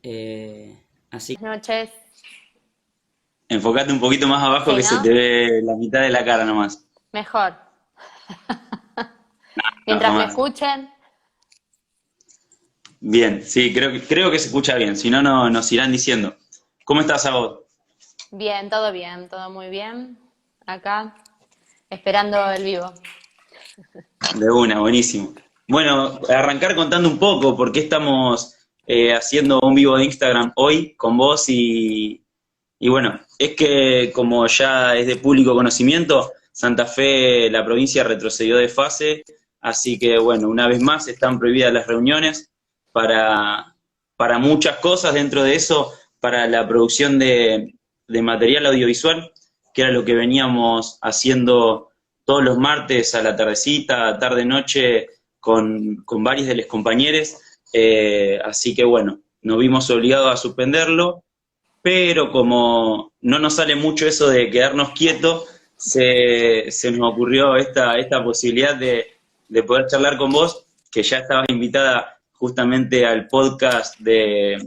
Así que Buenas noches. enfócate un poquito más abajo Sí, que se te ¿no? ve la mitad de la cara nomás. Mejor. No, Mientras me nomás. escuchen. Bien, sí, creo que se escucha bien, si no, no nos irán diciendo. ¿Cómo estás a vos? Bien, todo muy bien. Acá, esperando el vivo. De una, buenísimo. Bueno, arrancar contando un poco por qué estamos haciendo un vivo de Instagram hoy con vos y bueno, es que como ya es de público conocimiento, Santa Fe, la provincia retrocedió de fase, así que bueno, una vez más están prohibidas las reuniones para, para muchas cosas, dentro de eso, para la producción de material audiovisual, que era lo que veníamos haciendo todos los martes a la tardecita, tarde-noche, con varios de los compañeros, así que bueno, nos vimos obligados a suspenderlo, pero como no nos sale mucho eso de quedarnos quietos, se nos ocurrió esta posibilidad de poder charlar con vos, que ya estabas invitada justamente al podcast de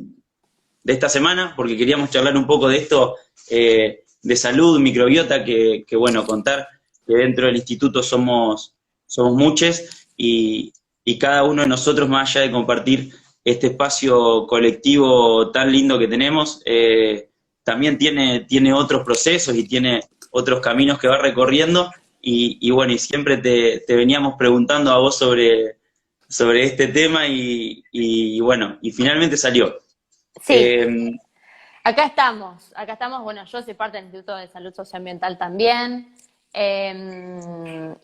esta semana, porque queríamos charlar un poco de esto, de salud, microbiota, que bueno, contar que dentro del instituto somos muchos y cada uno de nosotros, más allá de compartir este espacio colectivo tan lindo que tenemos, también tiene otros procesos y tiene otros caminos que va recorriendo y bueno, y siempre te veníamos preguntando a vos sobre este tema y bueno, y finalmente salió. Sí, Eh, acá estamos. Bueno, yo soy parte del Instituto de Salud Socioambiental también.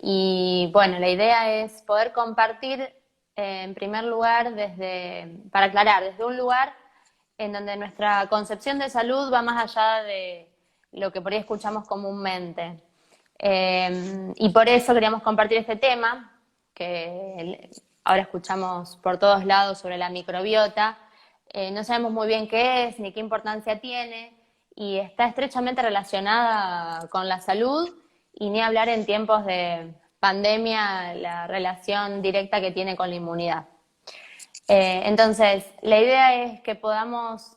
Y bueno, la idea es poder compartir, en primer lugar, para aclarar, desde un lugar en donde nuestra concepción de salud va más allá de lo que por ahí escuchamos comúnmente. Y por eso queríamos compartir este tema, que ahora escuchamos por todos lados sobre la microbiota. No sabemos muy bien qué es ni qué importancia tiene y está estrechamente relacionada con la salud y ni hablar en tiempos de pandemia, la relación directa que tiene con la inmunidad. Entonces, la idea es que podamos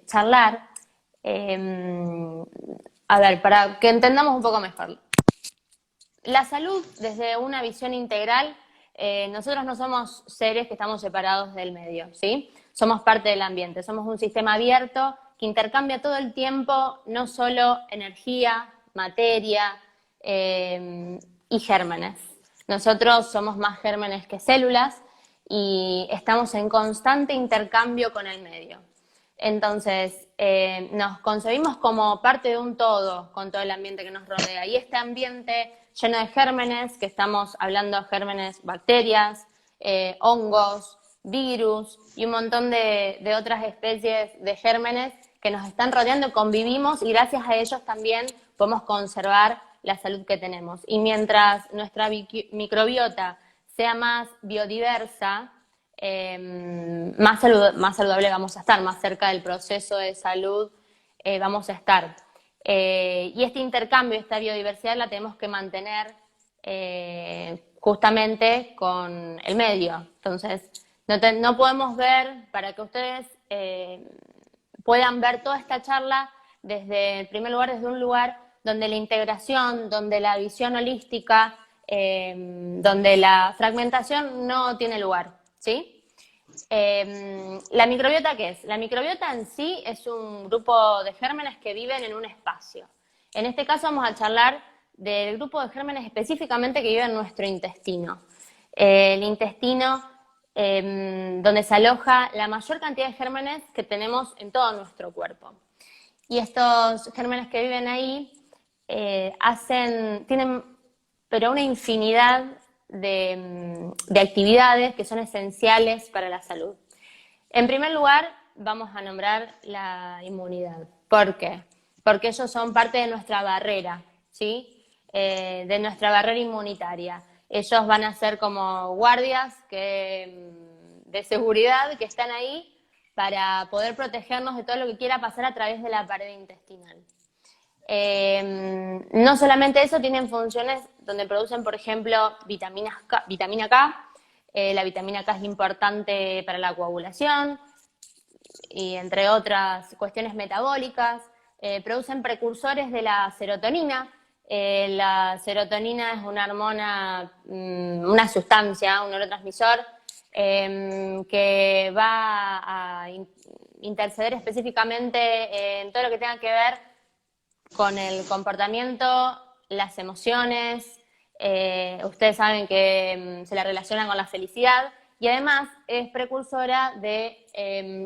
charlar, a ver, para que entendamos un poco mejor. La salud, desde una visión integral, nosotros no somos seres que estamos separados del medio, ¿sí? Somos parte del ambiente, somos un sistema abierto que intercambia todo el tiempo no solo energía, materia y gérmenes. Nosotros somos más gérmenes que células y estamos en constante intercambio con el medio. Entonces, nos concebimos como parte de un todo con todo el ambiente que nos rodea. Y este ambiente lleno de gérmenes, que estamos hablando de gérmenes, bacterias, hongos, virus y un montón de otras especies de gérmenes que nos están rodeando, convivimos y gracias a ellos también podemos conservar la salud que tenemos. Y mientras nuestra microbiota sea más biodiversa, más saludable vamos a estar, más cerca del proceso de salud vamos a estar. Y este intercambio, esta biodiversidad la tenemos que mantener justamente con el medio. Entonces, no podemos ver, para que ustedes puedan ver toda esta charla desde, en primer lugar, desde un lugar donde la integración, donde la visión holística, donde la fragmentación no tiene lugar, ¿sí? ¿La microbiota qué es? La microbiota en sí es un grupo de gérmenes que viven en un espacio. En este caso vamos a charlar del grupo de gérmenes específicamente que vive en nuestro intestino. El intestino donde se aloja la mayor cantidad de gérmenes que tenemos en todo nuestro cuerpo. Y estos gérmenes que viven ahí tienen pero una infinidad de actividades que son esenciales para la salud. En primer lugar, vamos a nombrar la inmunidad. ¿Por qué? Porque ellos son parte de nuestra barrera, ¿sí? De nuestra barrera inmunitaria. Ellos van a ser como guardias de seguridad que están ahí para poder protegernos de todo lo que quiera pasar a través de la pared intestinal. No solamente eso, tienen funciones donde producen, por ejemplo, vitamina K. La vitamina K es importante para la coagulación, y entre otras cuestiones metabólicas, producen precursores de la serotonina. La serotonina es una hormona, una sustancia, un neurotransmisor, que va a interceder específicamente en todo lo que tenga que ver con el comportamiento, las emociones. Ustedes saben que se la relacionan con la felicidad, y además es precursora de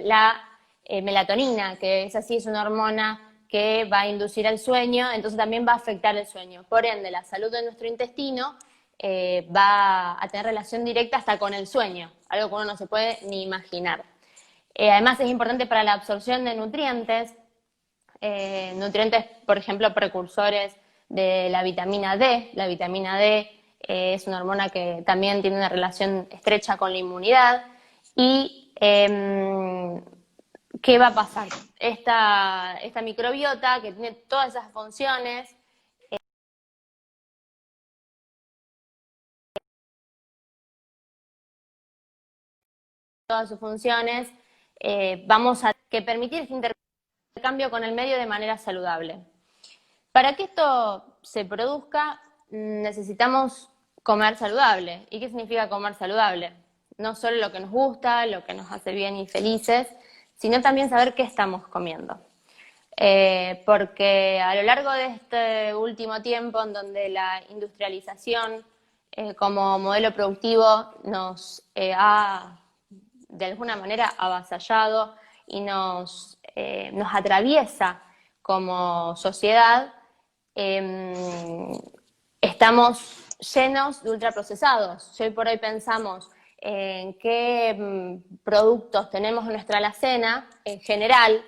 la melatonina, que es así, es una hormona que va a inducir el sueño, entonces también va a afectar el sueño. Por ende, la salud de nuestro intestino va a tener relación directa hasta con el sueño, algo que uno no se puede ni imaginar. Además es importante para la absorción de nutrientes, por ejemplo, precursores de la vitamina D. La vitamina D es una hormona que también tiene una relación estrecha con la inmunidad. Y ¿qué va a pasar? Esta microbiota que tiene todas esas funciones, vamos a permitir este intercambio con el medio de manera saludable. Para que esto se produzca, necesitamos comer saludable. ¿Y qué significa comer saludable? No solo lo que nos gusta, lo que nos hace bien y felices, sino también saber qué estamos comiendo. Porque a lo largo de este último tiempo, en donde la industrialización como modelo productivo nos ha de alguna manera avasallado y nos atraviesa como sociedad, estamos llenos de ultraprocesados. Si hoy por hoy pensamos en qué productos tenemos en nuestra alacena, en general,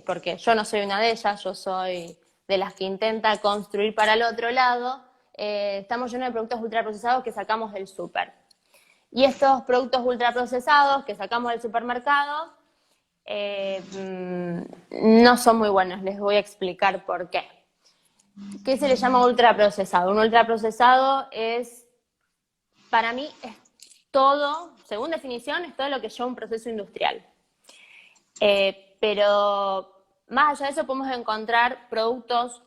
porque yo no soy una de ellas, yo soy de las que intenta construir para el otro lado, estamos llenos de productos ultraprocesados que sacamos del súper. Y estos productos ultraprocesados que sacamos del supermercado no son muy buenos, les voy a explicar por qué. ¿Qué se le llama ultraprocesado? Un ultraprocesado es, para mí, es todo, según definición, es todo lo que lleva un proceso industrial. Pero más allá de eso podemos encontrar productos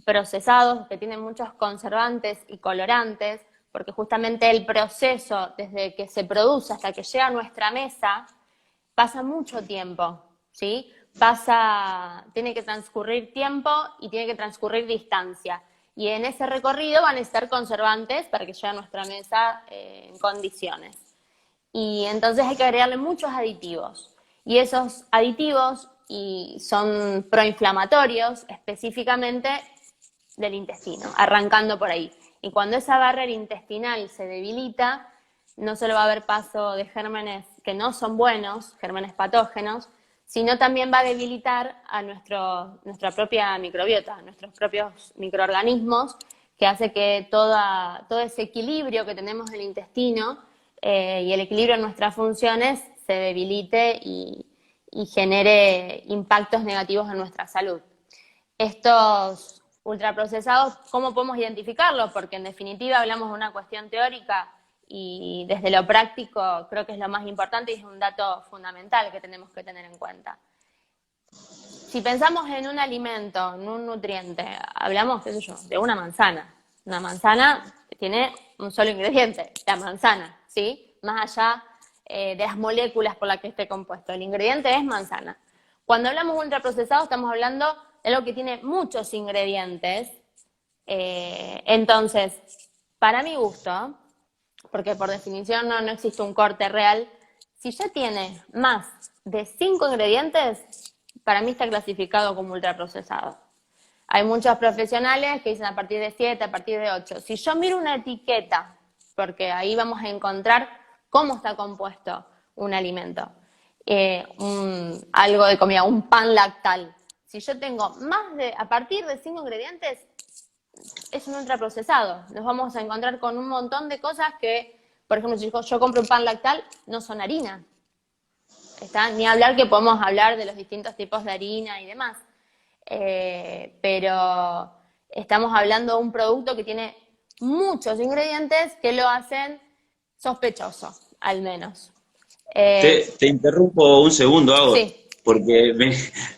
procesados que tienen muchos conservantes y colorantes, porque justamente el proceso, desde que se produce hasta que llega a nuestra mesa, pasa mucho tiempo, ¿sí? Tiene que transcurrir tiempo y tiene que transcurrir distancia. Y en ese recorrido van a estar conservantes para que llegue a nuestra mesa en condiciones. Y entonces hay que agregarle muchos aditivos. Y esos aditivos son proinflamatorios, específicamente del intestino, arrancando por ahí. Y cuando esa barrera intestinal se debilita, no solo va a haber paso de gérmenes que no son buenos, gérmenes patógenos, sino también va a debilitar a nuestra propia microbiota, nuestros propios microorganismos, que hace que todo ese equilibrio que tenemos en el intestino y el equilibrio en nuestras funciones se debilite y genere impactos negativos en nuestra salud. Estos ultraprocesados, ¿cómo podemos identificarlos? Porque en definitiva hablamos de una cuestión teórica y desde lo práctico creo que es lo más importante y es un dato fundamental que tenemos que tener en cuenta. Si pensamos en un alimento, en un nutriente, hablamos, qué sé yo, de una manzana. Una manzana tiene un solo ingrediente, la manzana, ¿sí? Más allá de las moléculas por las que esté compuesto. El ingrediente es manzana. Cuando hablamos de ultraprocesado estamos hablando de algo que tiene muchos ingredientes. Entonces, para mi gusto, porque por definición no existe un corte real, si ya tiene más de 5 ingredientes, para mí está clasificado como ultraprocesado. Hay muchos profesionales que dicen a partir de 7, a partir de 8. Si yo miro una etiqueta, porque ahí vamos a encontrar cómo está compuesto un alimento, algo de comida, un pan lactal. Si yo tengo a partir de 5 ingredientes, es un ultraprocesado. Nos vamos a encontrar con un montón de cosas que, por ejemplo, si yo compro un pan lactal, no son harina. Ni hablar que podemos hablar de los distintos tipos de harina y demás. Pero estamos hablando de un producto que tiene muchos ingredientes que lo hacen sospechoso, al menos. Te interrumpo un segundo, Agos, Sí. porque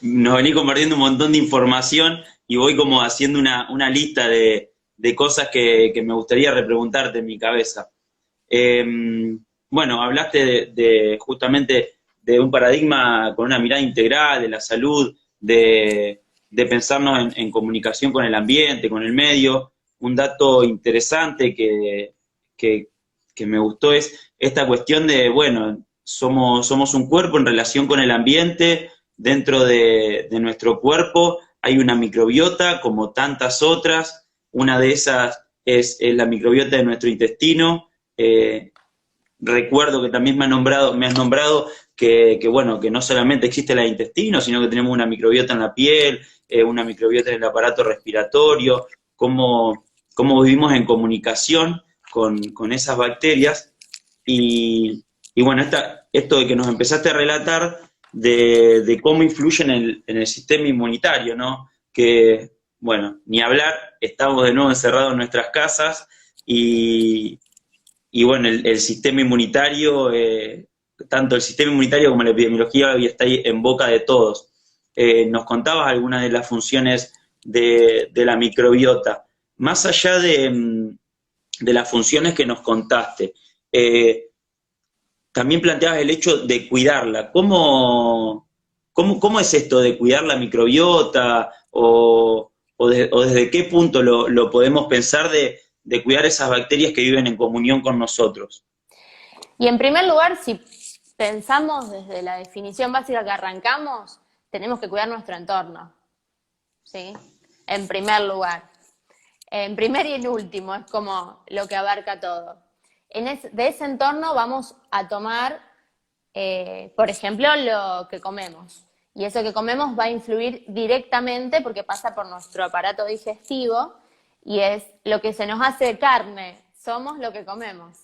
nos vení compartiendo un montón de información y voy como haciendo una lista de cosas que me gustaría repreguntarte en mi cabeza. Eh, bueno, hablaste justamente de un paradigma con una mirada integral, de la salud, de pensarnos en comunicación con el ambiente, con el medio. Un dato interesante que, que me gustó es esta cuestión de, bueno, somos un cuerpo en relación con el ambiente, dentro de nuestro cuerpo hay una microbiota como tantas otras, una de esas es la microbiota de nuestro intestino. Recuerdo que también me has nombrado bueno, que no solamente existe el intestino, sino que tenemos una microbiota en la piel, una microbiota en el aparato respiratorio, cómo vivimos en comunicación con esas bacterias. Y bueno, esto de que nos empezaste a relatar de cómo influyen en el sistema inmunitario, ¿no? Que, bueno, ni hablar, estamos de nuevo encerrados en nuestras casas y, y bueno, el sistema inmunitario, tanto el sistema inmunitario como la epidemiología hoy está ahí en boca de todos. ¿Nos contabas algunas de las funciones de la microbiota? Más allá de las funciones que nos contaste, también planteabas el hecho de cuidarla. ¿Cómo es esto de cuidar la microbiota? ¿O desde qué punto lo podemos pensar de cuidar esas bacterias que viven en comunión con nosotros? Y en primer lugar, si pensamos desde la definición básica que arrancamos, tenemos que cuidar nuestro entorno, ¿sí? En primer lugar. En primer y en último, es como lo que abarca todo. De ese entorno vamos a tomar, por ejemplo, lo que comemos. Y eso que comemos va a influir directamente porque pasa por nuestro aparato digestivo y es lo que se nos hace carne, somos lo que comemos.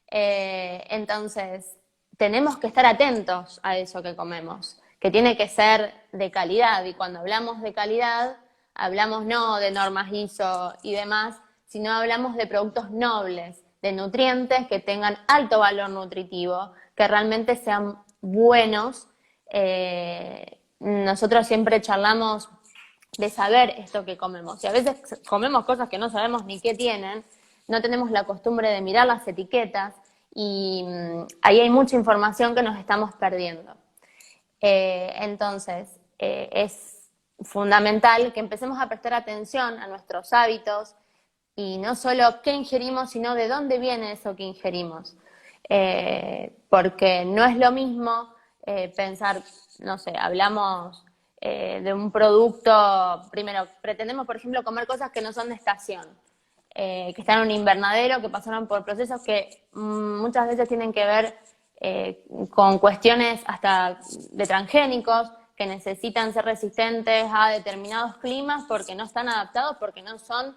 Entonces, tenemos que estar atentos a eso que comemos, que tiene que ser de calidad. Y cuando hablamos de calidad, hablamos no de normas ISO y demás, sino hablamos de productos nobles, de nutrientes que tengan alto valor nutritivo, que realmente sean buenos. Nosotros siempre charlamos de saber esto que comemos. Y a veces comemos cosas que no sabemos ni qué tienen, no tenemos la costumbre de mirar las etiquetas y ahí hay mucha información que nos estamos perdiendo. Entonces, es fundamental que empecemos a prestar atención a nuestros hábitos y no solo qué ingerimos, sino de dónde viene eso que ingerimos. Porque no es lo mismo pensar, no sé, hablamos de un producto, primero, pretendemos, por ejemplo, comer cosas que no son de estación, que están en un invernadero, que pasaron por procesos que muchas veces tienen que ver con cuestiones hasta de transgénicos, que necesitan ser resistentes a determinados climas porque no están adaptados, porque no son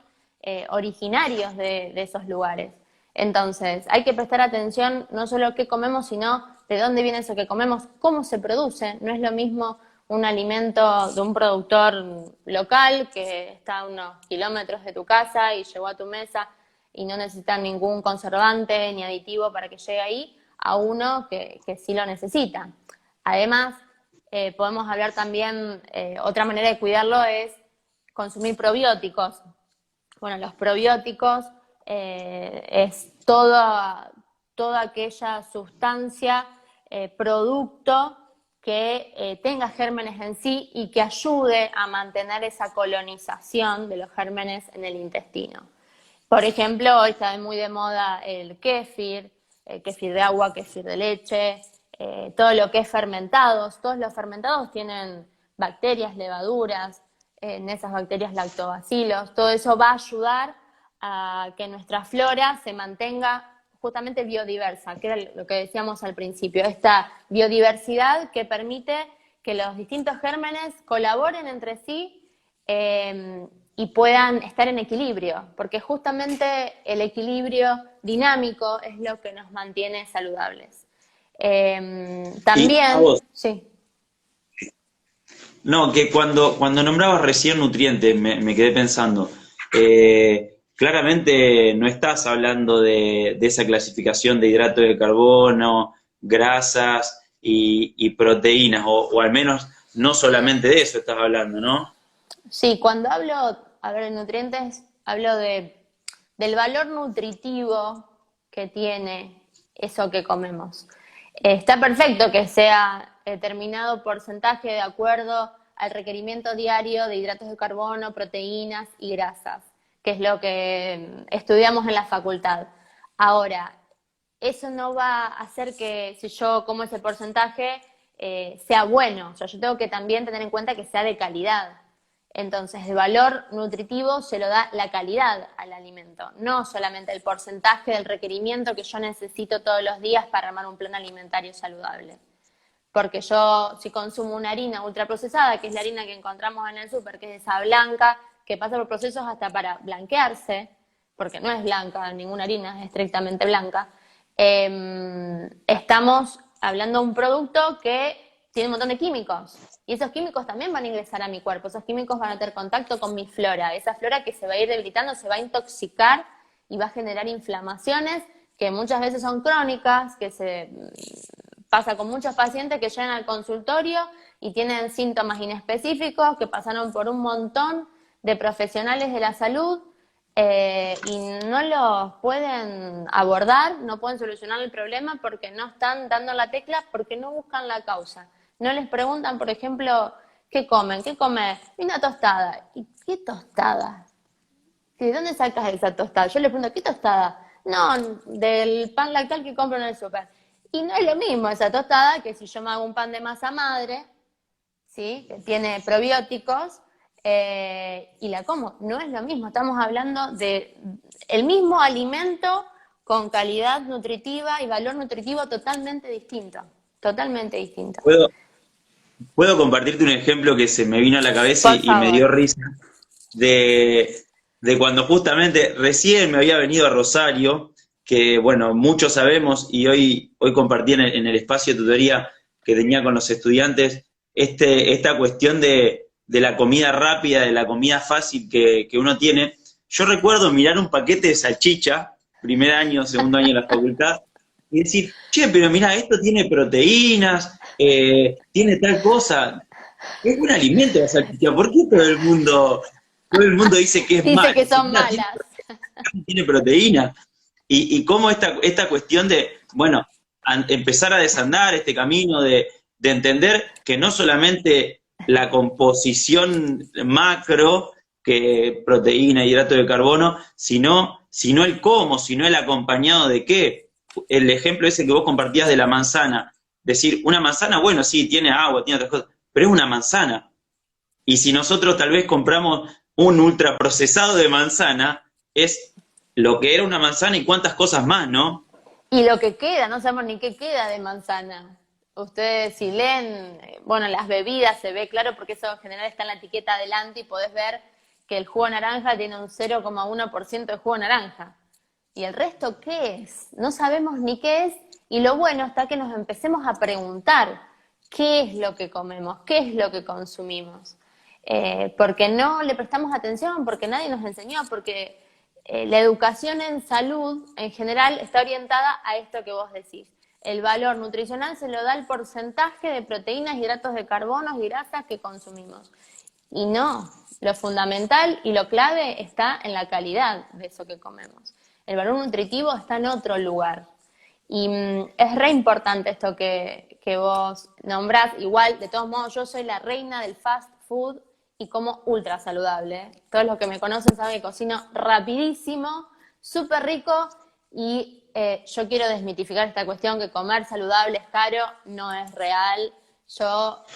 originarios de esos lugares. Entonces, hay que prestar atención no solo a qué comemos, sino de dónde viene eso que comemos, cómo se produce. No es lo mismo un alimento de un productor local que está a unos kilómetros de tu casa y llegó a tu mesa y no necesita ningún conservante ni aditivo para que llegue ahí, a uno que sí lo necesita. Además, podemos hablar también, otra manera de cuidarlo es consumir probióticos. Bueno, los probióticos es toda aquella sustancia, producto que tenga gérmenes en sí y que ayude a mantener esa colonización de los gérmenes en el intestino. Por ejemplo, hoy está muy de moda el kéfir de agua, kéfir de leche, todo lo que es fermentados. Todos los fermentados tienen bacterias, levaduras, en esas bacterias lactobacilos. Todo eso va a ayudar a que nuestra flora se mantenga justamente biodiversa, que era lo que decíamos al principio, esta biodiversidad que permite que los distintos gérmenes colaboren entre sí y puedan estar en equilibrio, porque justamente el equilibrio dinámico es lo que nos mantiene saludables. También, sí. No, que cuando nombrabas recién nutrientes, me quedé pensando, claramente no estás hablando de esa clasificación de hidrato de carbono, grasas y proteínas, o al menos no solamente de eso estás hablando, ¿no? Sí, cuando hablo de nutrientes, hablo del valor nutritivo que tiene eso que comemos. Está perfecto que sea determinado porcentaje de acuerdo al requerimiento diario de hidratos de carbono, proteínas y grasas, que es lo que estudiamos en la facultad. Ahora, eso no va a hacer que si yo como ese porcentaje sea bueno. O sea, yo tengo que también tener en cuenta que sea de calidad. Entonces, el valor nutritivo se lo da la calidad al alimento, no solamente el porcentaje del requerimiento que yo necesito todos los días para armar un plan alimentario saludable. Porque yo, si consumo una harina ultraprocesada, que es la harina que encontramos en el súper, que es esa blanca, que pasa por procesos hasta para blanquearse, porque no es blanca, ninguna harina es estrictamente blanca, estamos hablando de un producto que tiene un montón de químicos. Y esos químicos también van a ingresar a mi cuerpo, esos químicos van a tener contacto con mi flora, esa flora que se va a ir debilitando, se va a intoxicar y va a generar inflamaciones que muchas veces son crónicas, que se pasa con muchos pacientes que llegan al consultorio y tienen síntomas inespecíficos, que pasaron por un montón de profesionales de la salud y no los pueden abordar, no pueden solucionar el problema porque no están dando la tecla, porque no buscan la causa. No les preguntan, por ejemplo, ¿qué comen? ¿Qué comes? Una tostada. ¿Y qué tostada? ¿De dónde sacas esa tostada? Yo le pregunto, ¿qué tostada? No, del pan lactal que compro en el súper. Y no es lo mismo esa tostada que si yo me hago un pan de masa madre, ¿sí? Que tiene probióticos, y la como. No es lo mismo, estamos hablando de el mismo alimento con calidad nutritiva y valor nutritivo totalmente distinto. Totalmente distinto. ¿Puedo compartirte un ejemplo que se me vino a la cabeza Por y me dio favor. risa? De cuando justamente recién me había venido a Rosario, que bueno, muchos sabemos, y hoy compartí en el espacio de tutoría que tenía con los estudiantes, esta cuestión de la comida rápida, de la comida fácil que uno tiene. Yo recuerdo mirar un paquete de salchicha, primer año, segundo año de la facultad, y decir, che, pero mira, esto tiene proteínas, tiene tal cosa, es un alimento la salchicha, ¿por qué todo el mundo dice que es Dice malo? que Si son mira, malas. tiene proteína. Y cómo esta cuestión de, bueno, empezar a desandar este camino de entender que no solamente la composición macro, que proteína, hidrato de carbono, sino el cómo, sino el acompañado de qué. El ejemplo ese que vos compartías de la manzana, decir, una manzana, bueno, sí, tiene agua, tiene otras cosas, pero es una manzana. Y si nosotros tal vez compramos un ultraprocesado de manzana, es lo que era una manzana y cuántas cosas más, ¿no? Y lo que queda, no sabemos ni qué queda de manzana. Ustedes si leen, bueno, las bebidas se ve claro porque eso en general está en la etiqueta adelante y podés ver que el jugo naranja tiene un 0,1% de jugo naranja. ¿Y el resto qué es? No sabemos ni qué es y lo bueno está que nos empecemos a preguntar qué es lo que comemos, qué es lo que consumimos. Porque no le prestamos atención, porque nadie nos enseñó, porque la educación en salud en general está orientada a esto que vos decís. El valor nutricional se lo da el porcentaje de proteínas, hidratos de carbono y grasas que consumimos. Y no, lo fundamental y lo clave está en la calidad de eso que comemos. El valor nutritivo está en otro lugar. Y es re importante esto que vos nombrás. Igual, de todos modos, yo soy la reina del fast food y como ultra saludable. Todos los que me conocen saben que cocino rapidísimo, súper rico y yo quiero desmitificar esta cuestión que comer saludable es caro, no es real.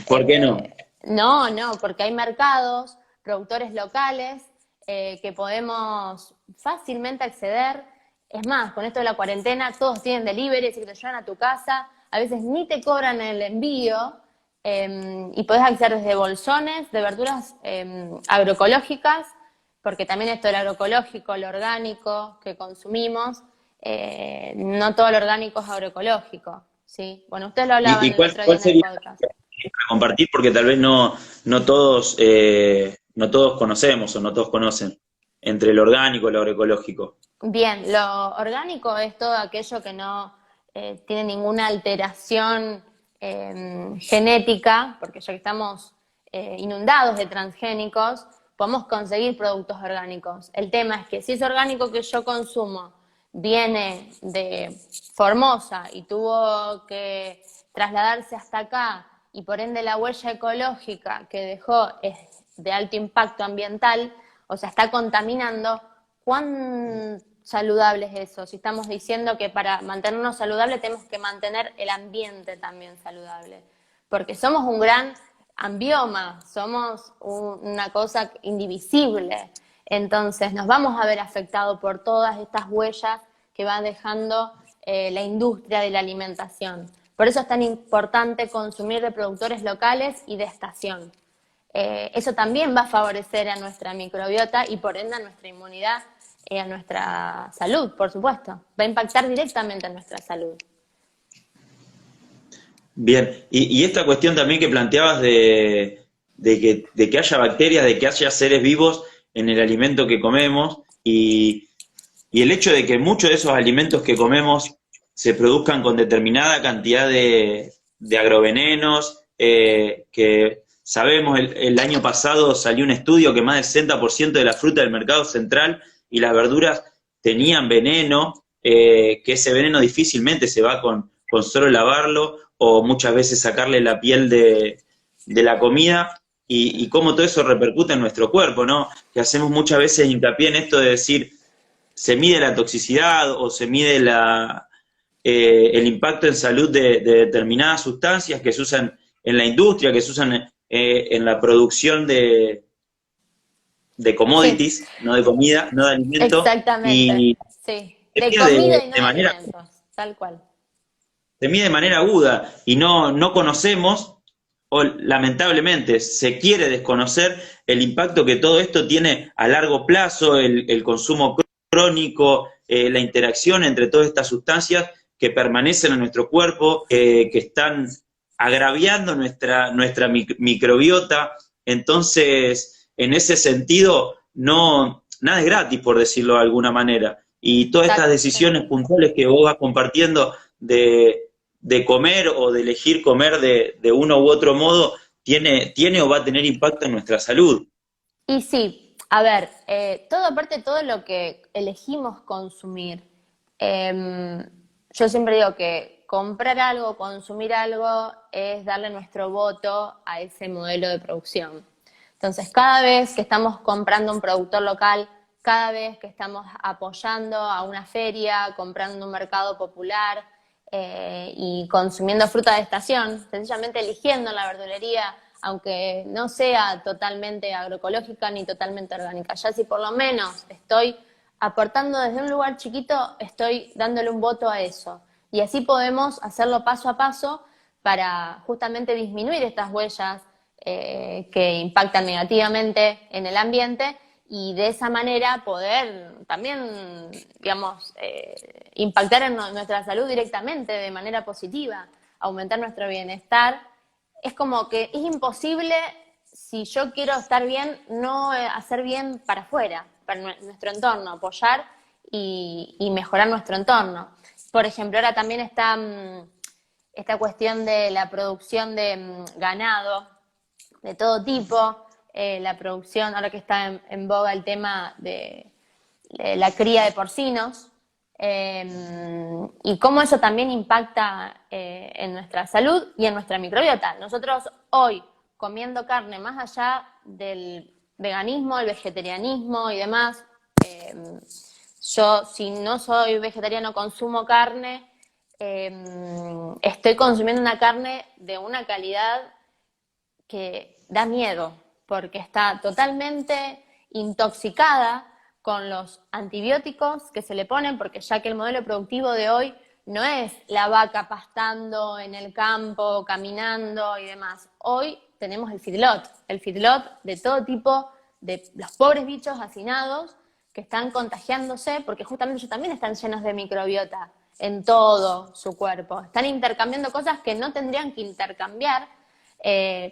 ¿Por qué no? No, porque hay mercados, productores locales que podemos fácilmente acceder. Es más, con esto de la cuarentena todos tienen delivery, así que te llevan a tu casa, a veces ni te cobran el envío. Y podés acceder desde bolsones de verduras agroecológicas, porque también esto del agroecológico, lo orgánico que consumimos, no todo lo orgánico es agroecológico, ¿sí? Bueno, ustedes lo hablaban ¿Y el otro día cuál en el sería podcast. para compartir? Porque tal vez no todos conocemos o no todos conocen entre lo orgánico y lo agroecológico. Bien, lo orgánico es todo aquello que no tiene ninguna alteración genética, porque ya que estamos inundados de transgénicos, podemos conseguir productos orgánicos. El tema es que si ese orgánico que yo consumo viene de Formosa y tuvo que trasladarse hasta acá y por ende la huella ecológica que dejó es de alto impacto ambiental, o sea, está contaminando, ¿cuán saludable es eso? Si estamos diciendo que para mantenernos saludables tenemos que mantener el ambiente también saludable, porque somos un gran ambioma, somos una cosa indivisible, entonces nos vamos a ver afectados por todas estas huellas que va dejando la industria de la alimentación. Por eso es tan importante consumir de productores locales y de estación. Eso también va a favorecer a nuestra microbiota y por ende a nuestra inmunidad, a nuestra salud, por supuesto. Va a impactar directamente en nuestra salud. Bien, y esta cuestión también que planteabas de que haya bacterias, de que haya seres vivos en el alimento que comemos y el hecho de que muchos de esos alimentos que comemos se produzcan con determinada cantidad de agrovenenos, que sabemos, el año pasado salió un estudio que más del 60% de la fruta del mercado central y las verduras tenían veneno, que ese veneno difícilmente se va con solo lavarlo o muchas veces sacarle la piel de la comida y cómo todo eso repercute en nuestro cuerpo, ¿no? Que hacemos muchas veces hincapié en esto de decir, se mide la toxicidad o se mide el impacto en salud de determinadas sustancias que se usan en la industria, que se usan en la producción de commodities, Sí, no de comida, no de alimento, exactamente. y Sí, se de mide comida y no de de manera alimentos, tal cual. se mide de manera aguda y no conocemos, o lamentablemente se quiere desconocer el impacto que todo esto tiene a largo plazo, el consumo crónico, la interacción entre todas estas sustancias que permanecen en nuestro cuerpo, que están agraviando nuestra microbiota. Entonces, en ese sentido, nada es gratis, por decirlo de alguna manera. Y todas estas decisiones Exactamente. puntuales que vos vas compartiendo de comer o de elegir comer de uno u otro modo, tiene o va a tener impacto en nuestra salud. Y sí, a ver, todo aparte, todo lo que elegimos consumir, yo siempre digo que comprar algo, consumir algo, es darle nuestro voto a ese modelo de producción. Entonces, cada vez que estamos comprando un productor local, cada vez que estamos apoyando a una feria, comprando un mercado popular y consumiendo fruta de estación, sencillamente eligiendo en la verdulería, aunque no sea totalmente agroecológica ni totalmente orgánica, ya si por lo menos estoy aportando desde un lugar chiquito, estoy dándole un voto a eso. Y así podemos hacerlo paso a paso para justamente disminuir estas huellas que impactan negativamente en el ambiente y de esa manera poder también, digamos, impactar en nuestra salud directamente de manera positiva, aumentar nuestro bienestar. Es como que es imposible, si yo quiero estar bien, no hacer bien para afuera, para nuestro entorno, apoyar y mejorar nuestro entorno. Por ejemplo, ahora también está esta cuestión de la producción de ganado de todo tipo, la producción, ahora que está en boga el tema de la cría de porcinos, y cómo eso también impacta en nuestra salud y en nuestra microbiota. Nosotros hoy, comiendo carne, más allá del veganismo, el vegetarianismo y demás, yo si no soy vegetariano, consumo carne, estoy consumiendo una carne de una calidad que da miedo, porque está totalmente intoxicada con los antibióticos que se le ponen, porque ya que el modelo productivo de hoy no es la vaca pastando en el campo, caminando y demás. Hoy tenemos el feedlot de todo tipo, de los pobres bichos hacinados que están contagiándose, porque justamente ellos también están llenos de microbiota en todo su cuerpo. Están intercambiando cosas que no tendrían que intercambiar,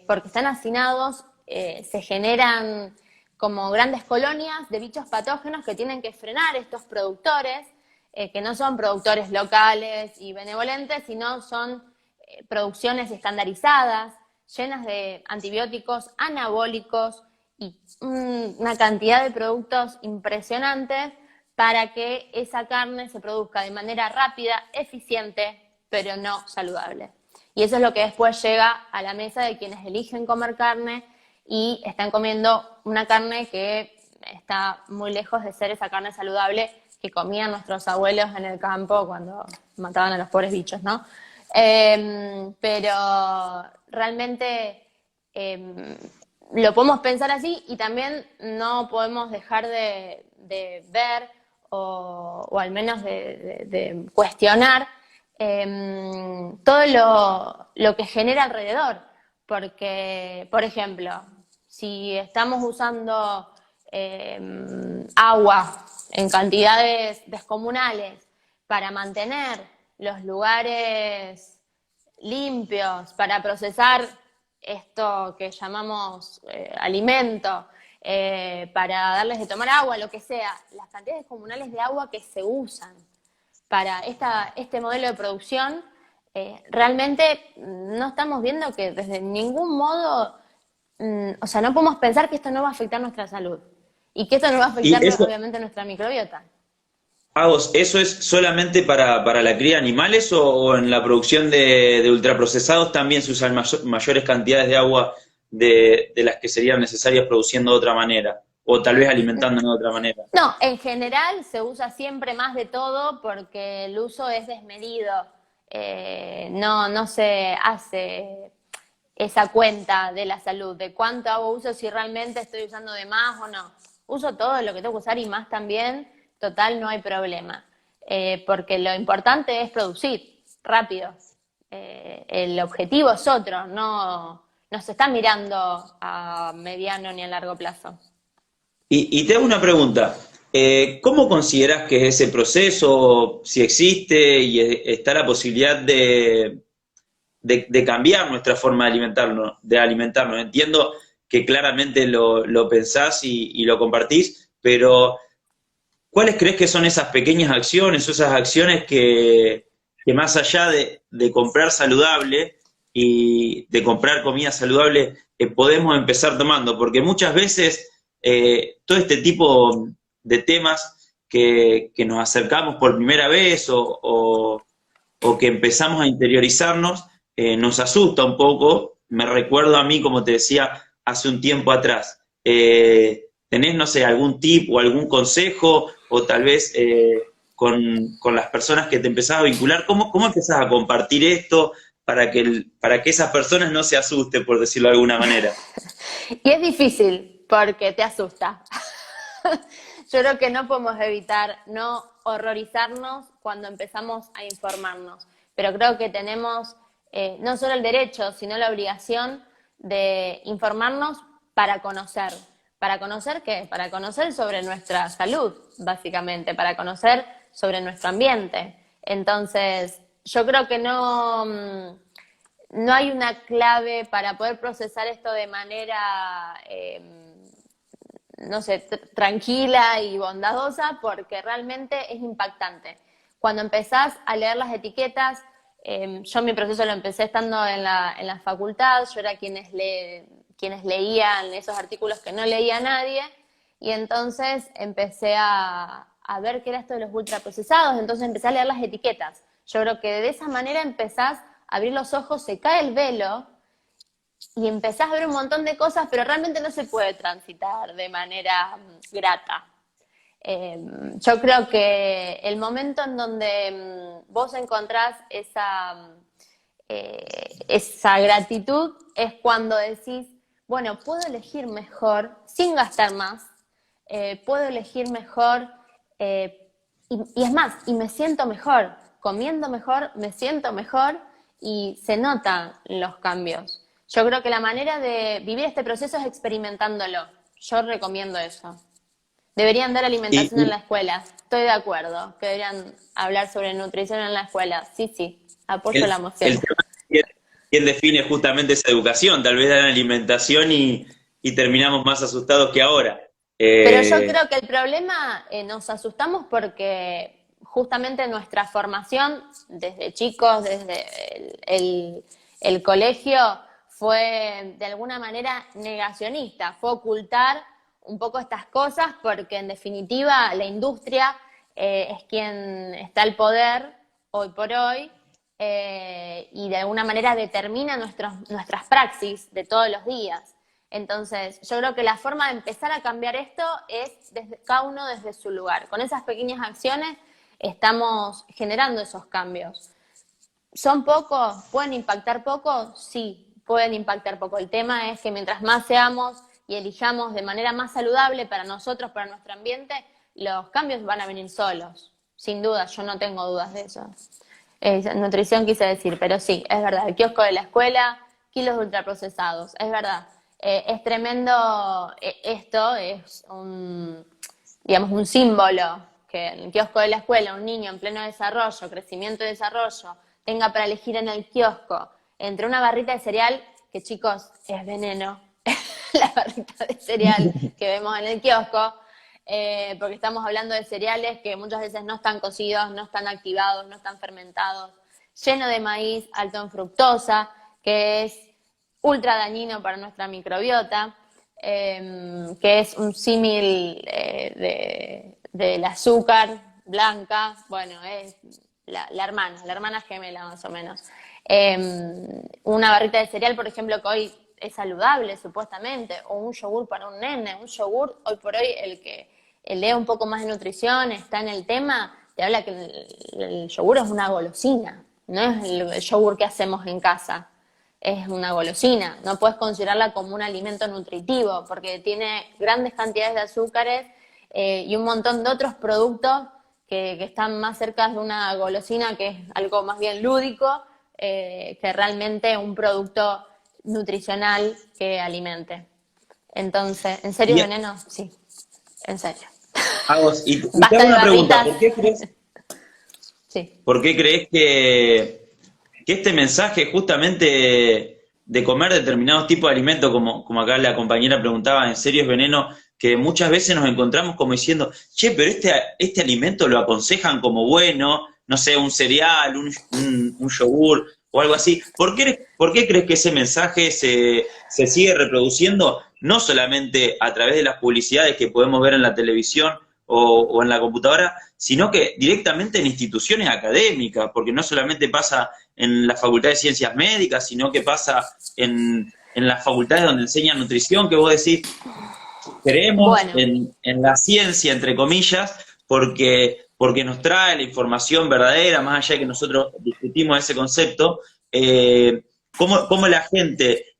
porque están hacinados, se generan como grandes colonias de bichos patógenos que tienen que frenar estos productores, que no son productores locales y benevolentes, sino son producciones estandarizadas, llenas de antibióticos, anabólicos y una cantidad de productos impresionantes para que esa carne se produzca de manera rápida, eficiente, pero no saludable. Y eso es lo que después llega a la mesa de quienes eligen comer carne y están comiendo una carne que está muy lejos de ser esa carne saludable que comían nuestros abuelos en el campo cuando mataban a los pobres bichos, ¿no? Pero realmente lo podemos pensar así y también no podemos dejar de ver o al menos de cuestionar todo lo que genera alrededor. Porque, por ejemplo, si estamos usando agua en cantidades descomunales para mantener los lugares limpios, para procesar esto que llamamos alimento, para darles de tomar agua, lo que sea, las cantidades descomunales de agua que se usan para este modelo de producción, realmente no estamos viendo que desde ningún modo, o sea, no podemos pensar que esto no va a afectar nuestra salud y que esto no va a afectar obviamente nuestra microbiota. Agos, ¿eso es solamente para la cría de animales o en la producción de ultraprocesados también se usan mayores cantidades de agua de las que serían necesarias produciendo de otra manera? O tal vez alimentando de otra manera. No, en general se usa siempre más de todo porque el uso es desmedido. No se hace esa cuenta de la salud, de cuánto agua uso, si realmente estoy usando de más o no. Uso todo lo que tengo que usar y más también, total, no hay problema. Porque lo importante es producir rápido. El objetivo es otro, no se está mirando a mediano ni a largo plazo. Y te hago una pregunta. ¿Cómo consideras que es ese proceso, si existe y está la posibilidad de cambiar nuestra forma de alimentarnos? Entiendo que claramente lo pensás y lo compartís, pero ¿cuáles crees que son esas pequeñas acciones o esas acciones que más allá de comprar saludable y de comprar comida saludable, podemos empezar tomando? Porque muchas veces todo este tipo de temas que nos acercamos por primera vez o que empezamos a interiorizarnos, nos asusta un poco. Me recuerdo a mí, como te decía, hace un tiempo atrás. ¿Tenés, no sé, algún tip o algún consejo o tal vez con las personas que te empezás a vincular? ¿Cómo empezás a compartir esto para que esas personas no se asusten, por decirlo de alguna manera? Y es difícil porque te asusta. Yo creo que no podemos evitar no horrorizarnos cuando empezamos a informarnos, pero creo que tenemos no solo el derecho, sino la obligación de informarnos para conocer. ¿Para conocer qué? Para conocer sobre nuestra salud, básicamente, para conocer sobre nuestro ambiente. Entonces, yo creo que no hay una clave para poder procesar esto de manera no sé, tranquila y bondadosa, porque realmente es impactante. Cuando empezás a leer las etiquetas, yo mi proceso lo empecé estando en la facultad, yo era quienes leían esos artículos que no leía nadie, y entonces empecé a ver qué era esto de los ultraprocesados, entonces empecé a leer las etiquetas. Yo creo que de esa manera empezás a abrir los ojos, se cae el velo, y empezás a ver un montón de cosas, pero realmente no se puede transitar de manera grata. Yo creo que el momento en donde vos encontrás esa gratitud es cuando decís, bueno, puedo elegir mejor sin gastar más, puedo elegir mejor, y es más, y me siento mejor, comiendo mejor, me siento mejor y se notan los cambios. Yo creo que la manera de vivir este proceso es experimentándolo. Yo recomiendo eso. Deberían dar alimentación en la escuela. Estoy de acuerdo. Que deberían hablar sobre nutrición en la escuela. Sí, apoyo la moción. El tema es quién define justamente esa educación. Tal vez dan alimentación y terminamos más asustados que ahora. Pero yo creo que el problema, nos asustamos porque justamente nuestra formación desde chicos, desde el colegio, fue de alguna manera negacionista, fue ocultar un poco estas cosas porque en definitiva la industria es quien está al poder hoy por hoy y de alguna manera determina nuestras praxis de todos los días. Entonces, yo creo que la forma de empezar a cambiar esto es cada uno desde su lugar. Con esas pequeñas acciones estamos generando esos cambios. ¿Son pocos? ¿Pueden impactar poco? Sí, pueden impactar poco. El tema es que mientras más seamos y elijamos de manera más saludable para nosotros, para nuestro ambiente, los cambios van a venir solos. Sin duda, yo no tengo dudas de eso. Nutrición quise decir, pero sí, es verdad. El kiosco de la escuela, kilos de ultraprocesados, es verdad. Es tremendo, esto es digamos, un símbolo, que en el kiosco de la escuela un niño en pleno desarrollo, crecimiento y desarrollo, tenga para elegir en el kiosco entre una barrita de cereal, que chicos, es veneno, la barrita de cereal que vemos en el kiosco, porque estamos hablando de cereales que muchas veces no están cocidos, no están activados, no están fermentados, lleno de maíz, alto en fructosa, que es ultra dañino para nuestra microbiota, que es un símil del azúcar blanca, bueno, es la hermana gemela más o menos. Una barrita de cereal, por ejemplo, que hoy es saludable supuestamente, o un yogur para un nene, un yogur, hoy por hoy el que lee un poco más de nutrición, está en el tema, te habla que el yogur es una golosina, no es el yogur que hacemos en casa. Es una golosina, no puedes considerarla como un alimento nutritivo porque tiene grandes cantidades de azúcares y un montón de otros productos que están más cerca de una golosina, que es algo más bien lúdico, que realmente un producto nutricional que alimente. Entonces, ¿en serio veneno? Sí, en serio. Y te Basta hago de una pregunta, barritas. Sí. ¿por qué crees que este mensaje justamente de comer determinados tipos de alimentos, como acá la compañera preguntaba, en serio es veneno, que muchas veces nos encontramos como diciendo, che, pero este alimento lo aconsejan como bueno, no sé, un cereal, un yogur o algo así? ¿Por qué crees que ese mensaje se sigue reproduciendo, no solamente a través de las publicidades que podemos ver en la televisión o en la computadora, sino que directamente en instituciones académicas? Porque no solamente pasa en la Facultad de Ciencias Médicas, sino que pasa en las facultades donde enseñan nutrición, que vos decís, creemos Bueno. en la ciencia, entre comillas, porque nos trae la información verdadera, más allá de que nosotros discutimos ese concepto. ¿Cómo la gente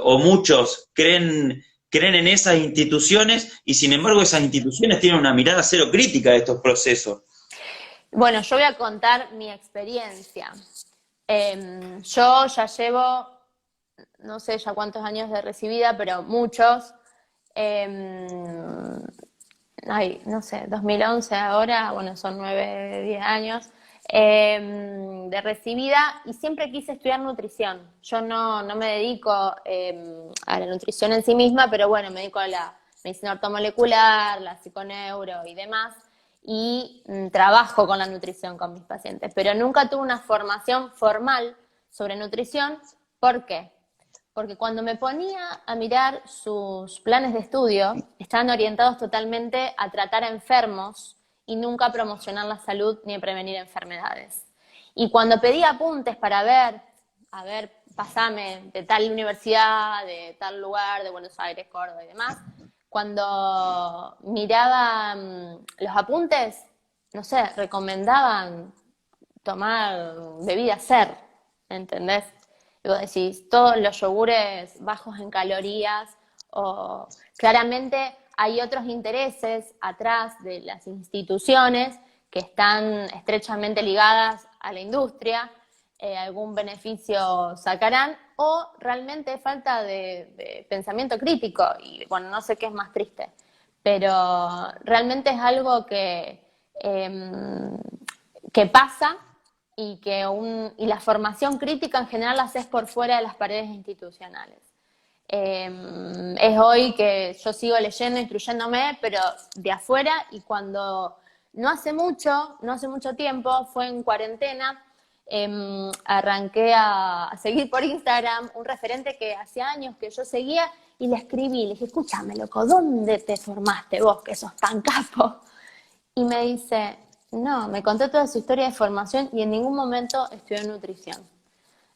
o muchos creen en esas instituciones y sin embargo esas instituciones tienen una mirada cero crítica de estos procesos? Bueno, yo voy a contar mi experiencia. Yo ya llevo, no sé ya cuántos años de recibida, pero muchos. No sé, 2011 ahora, bueno, son 9, 10 años, de recibida, y siempre quise estudiar nutrición. Yo no me dedico a la nutrición en sí misma, pero bueno, me dedico a la medicina ortomolecular, la psiconeuro y demás, y trabajo con la nutrición con mis pacientes, pero nunca tuve una formación formal sobre nutrición. ¿Por qué? Porque cuando me ponía a mirar sus planes de estudio, estaban orientados totalmente a tratar a enfermos y nunca a promocionar la salud ni a prevenir enfermedades. Y cuando pedí apuntes para ver, pasame de tal universidad, de tal lugar, de Buenos Aires, Córdoba y demás, cuando miraba los apuntes, no sé, recomendaban tomar bebida SER, ¿entendés? Y vos decís, todos los yogures bajos en calorías, o claramente hay otros intereses atrás de las instituciones que están estrechamente ligadas a la industria, algún beneficio sacarán, o realmente falta de pensamiento crítico, y bueno, no sé qué es más triste, pero realmente es algo que pasa, y la formación crítica en general la haces por fuera de las paredes institucionales. Es hoy que yo sigo leyendo, instruyéndome, pero de afuera, y cuando no hace mucho tiempo, fue en cuarentena, arranqué a seguir por Instagram un referente que hacía años que yo seguía y le escribí, le dije, escúchame, loco, ¿dónde te formaste vos que sos tan capo? Y me dice, no, me contó toda su historia de formación y en ningún momento estudió nutrición.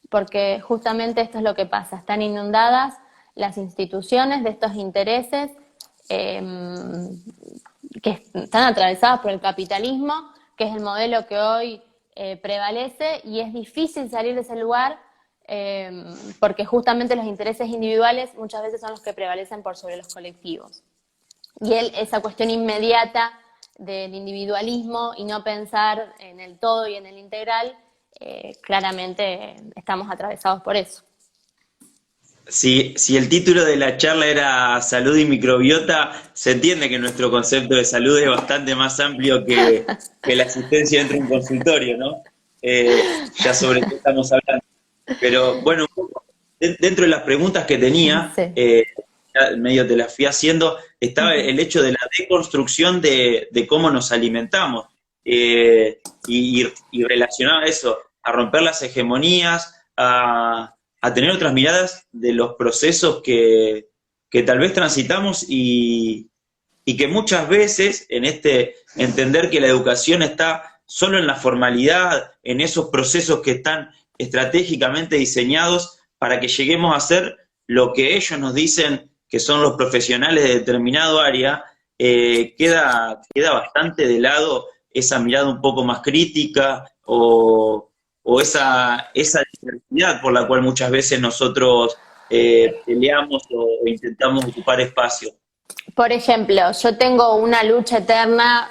Porque justamente esto es lo que pasa, están inundadas las instituciones de estos intereses que están atravesadas por el capitalismo, que es el modelo que hoy prevalece, y es difícil salir de ese lugar porque justamente los intereses individuales muchas veces son los que prevalecen por sobre los colectivos. Y esa cuestión inmediata del individualismo y no pensar en el todo y en el integral, claramente estamos atravesados por eso. Si el título de la charla era salud y microbiota, se entiende que nuestro concepto de salud es bastante más amplio que la asistencia dentro de un consultorio, ¿no? Ya sobre qué estamos hablando. Pero bueno, un poco, dentro de las preguntas que tenía, Sí. medio te las fui haciendo, estaba el hecho de la deconstrucción de cómo nos alimentamos y relacionado a eso, a romper las hegemonías, a tener otras miradas de los procesos que tal vez transitamos y que muchas veces en entender que la educación está solo en la formalidad, en esos procesos que están estratégicamente diseñados para que lleguemos a ser lo que ellos nos dicen que son los profesionales de determinado área, queda bastante de lado esa mirada un poco más crítica o esa diversidad por la cual muchas veces nosotros peleamos o intentamos ocupar espacio. Por ejemplo, yo tengo una lucha eterna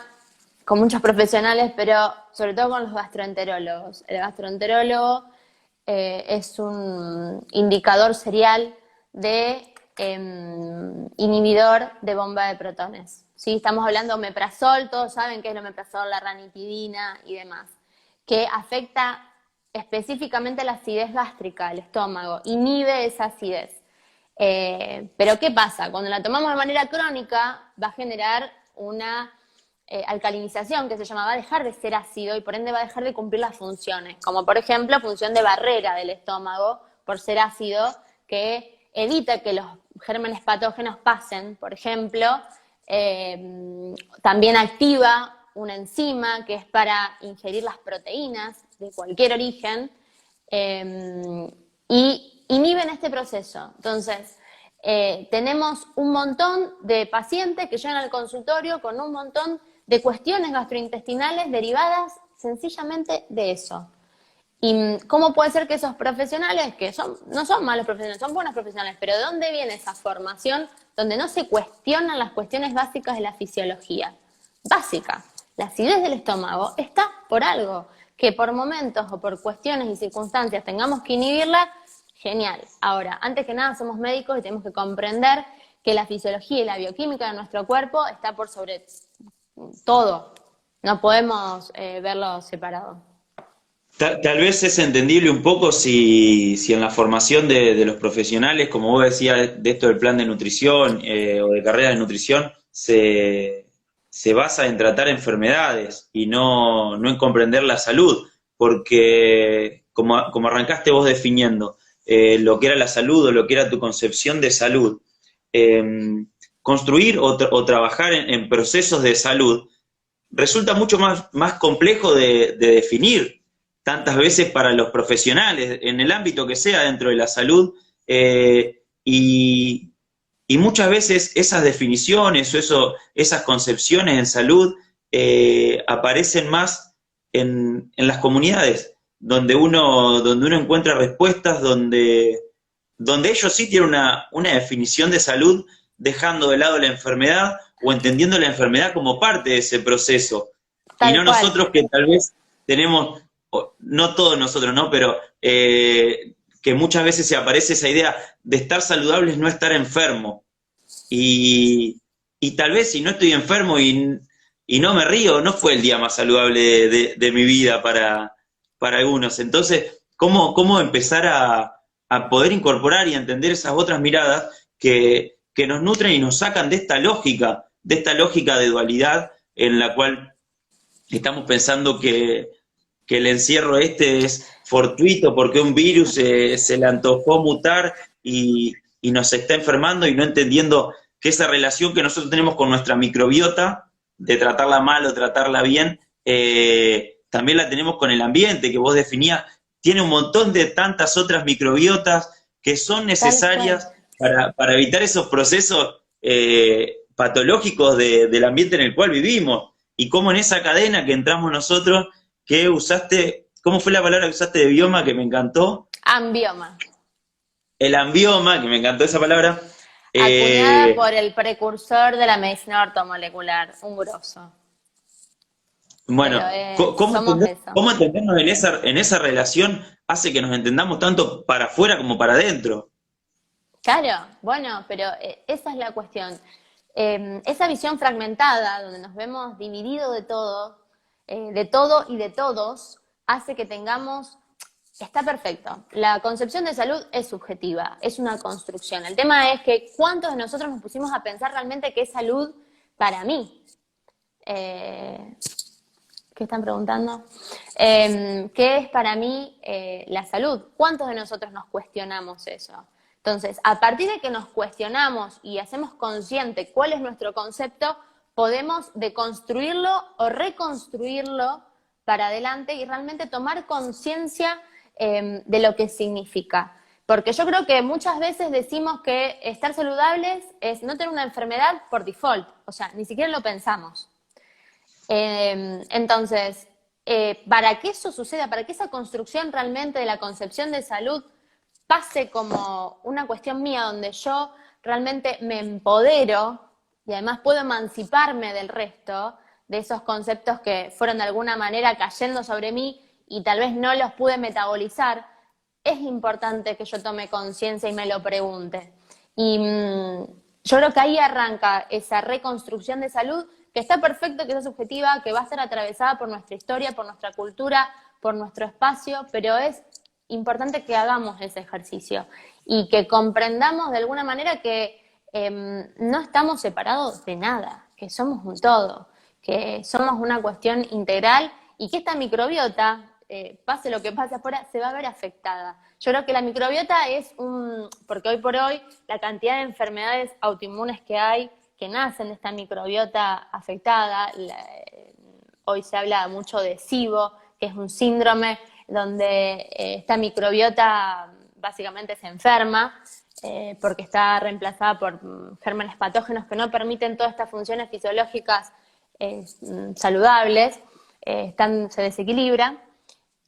con muchos profesionales, pero sobre todo con los gastroenterólogos. El gastroenterólogo es un indicador serial de inhibidor de bomba de protones. ¿Sí? Estamos hablando de omeprazol, todos saben qué es el omeprazol, la ranitidina y demás, que afecta específicamente la acidez gástrica, el estómago, inhibe esa acidez. Pero ¿qué pasa? Cuando la tomamos de manera crónica va a generar una alcalinización que se llama, va a dejar de ser ácido y por ende va a dejar de cumplir las funciones, como por ejemplo función de barrera del estómago por ser ácido, que evita que los gérmenes patógenos pasen, por ejemplo, también activa una enzima que es para ingerir las proteínas de cualquier origen y inhiben este proceso. Entonces, tenemos un montón de pacientes que llegan al consultorio con un montón de cuestiones gastrointestinales derivadas sencillamente de eso. ¿Y cómo puede ser que esos profesionales, que no son malos profesionales, son buenos profesionales, pero de dónde viene esa formación donde no se cuestionan las cuestiones básicas de la fisiología? Básica. La acidez del estómago está por algo, que por momentos o por cuestiones y circunstancias tengamos que inhibirla, genial. Ahora, antes que nada somos médicos y tenemos que comprender que la fisiología y la bioquímica de nuestro cuerpo está por sobre todo. No podemos verlo separado. Tal vez es entendible un poco si en la formación de los profesionales, como vos decías, de esto del plan de nutrición o de carrera de nutrición, se basa en tratar enfermedades y no en comprender la salud, porque como arrancaste vos definiendo lo que era la salud o lo que era tu concepción de salud, construir o trabajar en procesos de salud resulta mucho más complejo de definir tantas veces para los profesionales, en el ámbito que sea dentro de la salud, y muchas veces esas definiciones o esas concepciones en salud aparecen más en las comunidades, donde uno encuentra respuestas, donde ellos sí tienen una definición de salud, dejando de lado la enfermedad o entendiendo la enfermedad como parte de ese proceso. Y no nosotros que tal vez tenemos, no todos nosotros, ¿no? Pero que muchas veces se aparece esa idea de estar saludable es no estar enfermo. Y tal vez si no estoy enfermo y no me río, no fue el día más saludable de mi vida para algunos. Entonces, ¿cómo empezar a poder incorporar y entender esas otras miradas que nos nutren y nos sacan de esta lógica de dualidad en la cual estamos pensando que el encierro este es fortuito porque un virus se le antojó mutar y nos está enfermando y no entendiendo que esa relación que nosotros tenemos con nuestra microbiota, de tratarla mal o tratarla bien, también la tenemos con el ambiente, que vos definías, tiene un montón de tantas otras microbiotas que son Tal cual. necesarias para evitar esos procesos patológicos del ambiente en el cual vivimos. Y cómo en esa cadena que entramos nosotros, que usaste, ¿cómo fue la palabra que usaste de bioma que me encantó? Ambioma. El ambioma, que me encantó esa palabra. Acuñada Eh, por el precursor de la medicina ortomolecular, un grosso. Pero bueno, somos eso. cómo entendernos en esa relación hace que nos entendamos tanto para afuera como para adentro? Claro, bueno, pero esa es la cuestión. Esa visión fragmentada, donde nos vemos divididos de todo y de todos, hace que tengamos. Está perfecto. La concepción de salud es subjetiva, es una construcción. El tema es que cuántos de nosotros nos pusimos a pensar realmente qué es salud para mí. ¿Qué están preguntando? ¿Qué es para mí la salud? ¿Cuántos de nosotros nos cuestionamos eso? Entonces, a partir de que nos cuestionamos y hacemos consciente cuál es nuestro concepto, podemos deconstruirlo o reconstruirlo para adelante y realmente tomar conciencia de lo que significa. Porque yo creo que muchas veces decimos que estar saludables es no tener una enfermedad por default, o sea, ni siquiera lo pensamos. Entonces, para que eso suceda, para que esa construcción realmente de la concepción de salud pase como una cuestión mía donde yo realmente me empodero y además puedo emanciparme del resto de esos conceptos que fueron de alguna manera cayendo sobre mí y tal vez no los pude metabolizar, es importante que yo tome conciencia y me lo pregunte. Y yo creo que ahí arranca esa reconstrucción de salud, que está perfecto, que es subjetiva, que va a estar atravesada por nuestra historia, por nuestra cultura, por nuestro espacio, pero es importante que hagamos ese ejercicio y que comprendamos de alguna manera que no estamos separados de nada, que somos un todo, que somos una cuestión integral y que esta microbiota, pase lo que pase afuera, se va a ver afectada. Yo creo que la microbiota es porque hoy por hoy la cantidad de enfermedades autoinmunes que hay, que nacen de esta microbiota afectada, hoy se habla mucho de SIBO, que es un síndrome donde esta microbiota básicamente se enferma porque está reemplazada por gérmenes patógenos que no permiten todas estas funciones fisiológicas saludables, se desequilibra.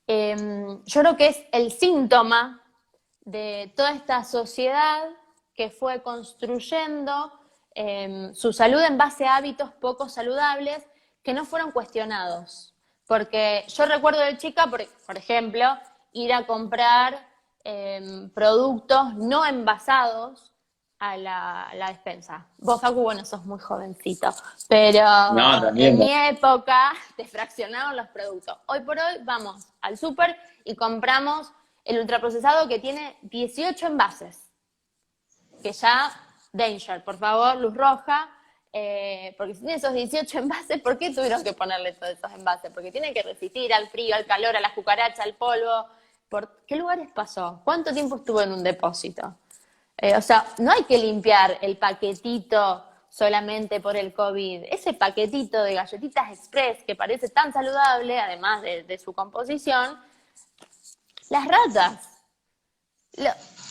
Yo creo que es el síntoma de toda esta sociedad que fue construyendo su salud en base a hábitos poco saludables que no fueron cuestionados. Porque yo recuerdo de chica, por ejemplo, ir a comprar productos no envasados a la despensa. Vos, Facu, bueno, sos muy jovencito, pero No, en también. mi época te fraccionaban los productos. Hoy por hoy vamos al súper y compramos el ultraprocesado que tiene 18 envases, que ya, danger, por favor, luz roja, porque si tiene esos 18 envases, ¿por qué tuvieron que ponerle todos esos envases? Porque tienen que resistir al frío, al calor, a las cucarachas, al polvo. ¿Por qué lugares pasó? ¿Cuánto tiempo estuvo en un depósito? O sea, no hay que limpiar el paquetito solamente por el COVID. Ese paquetito de galletitas express que parece tan saludable, además de su composición, las ratas,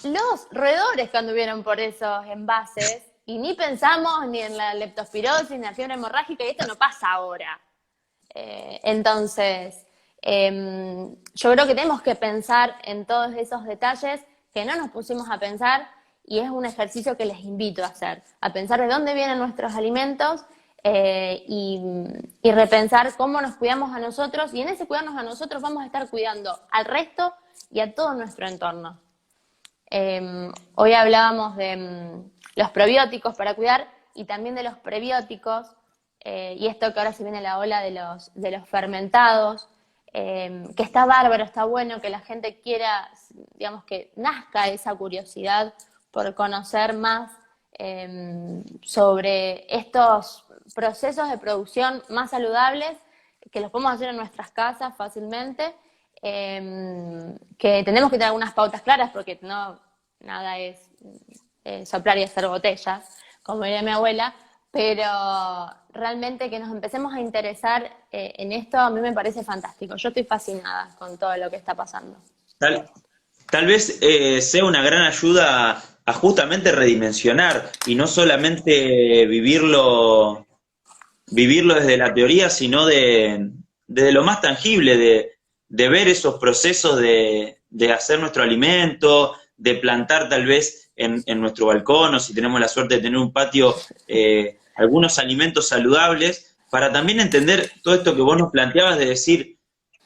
los roedores que anduvieron por esos envases, y ni pensamos ni en la leptospirosis, ni en la fiebre hemorrágica, y esto no pasa ahora. Entonces, yo creo que tenemos que pensar en todos esos detalles que no nos pusimos a pensar, y es un ejercicio que les invito a hacer, a pensar de dónde vienen nuestros alimentos y repensar cómo nos cuidamos a nosotros, y en ese cuidarnos a nosotros vamos a estar cuidando al resto y a todo nuestro entorno. Hoy hablábamos de los probióticos para cuidar y también de los prebióticos, y esto que ahora se viene la ola de los fermentados, que está bárbaro, está bueno que la gente quiera, digamos, que nazca esa curiosidad por conocer más sobre estos procesos de producción más saludables, que los podemos hacer en nuestras casas fácilmente, que tenemos que tener algunas pautas claras porque no nada es soplar y hacer botellas, como diría mi abuela, pero realmente que nos empecemos a interesar en esto a mí me parece fantástico. Yo estoy fascinada con todo lo que está pasando. Tal, tal vez sea una gran ayuda a justamente redimensionar y no solamente vivirlo desde la teoría, sino desde lo más tangible, de ver esos procesos de hacer nuestro alimento, de plantar tal vez en nuestro balcón, o si tenemos la suerte de tener un patio, algunos alimentos saludables, para también entender todo esto que vos nos planteabas de decir,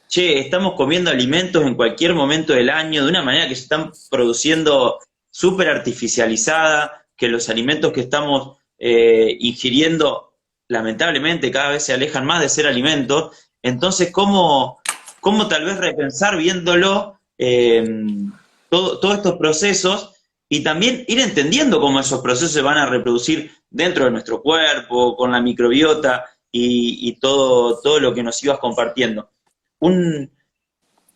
che, estamos comiendo alimentos en cualquier momento del año, de una manera que se están produciendo súper artificializada, que los alimentos que estamos ingiriendo, lamentablemente, cada vez se alejan más de ser alimentos. Entonces, ¿cómo tal vez repensar viéndolo todos estos procesos y también ir entendiendo cómo esos procesos se van a reproducir dentro de nuestro cuerpo, con la microbiota y todo lo que nos ibas compartiendo? Un,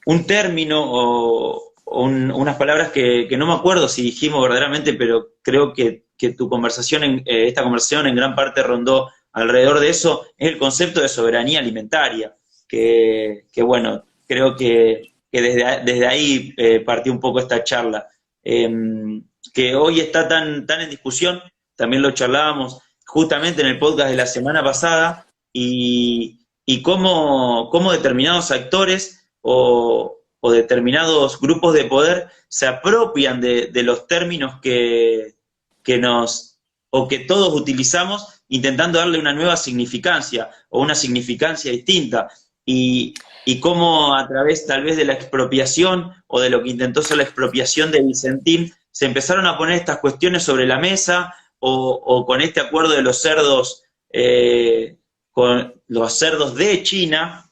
un término unas palabras que no me acuerdo si dijimos verdaderamente, pero creo que tu conversación, esta conversación en gran parte rondó alrededor de eso, es el concepto de soberanía alimentaria, que bueno, creo que desde ahí partió un poco esta charla, que hoy está tan en discusión, también lo charlábamos justamente en el podcast de la semana pasada, y cómo determinados actores o determinados grupos de poder se apropian de los términos o que todos utilizamos, intentando darle una nueva significancia o una significancia distinta, y cómo a través tal vez de la expropiación o de lo que intentó ser la expropiación de Vicentín, se empezaron a poner estas cuestiones sobre la mesa, o con este acuerdo de los cerdos, con los cerdos de China,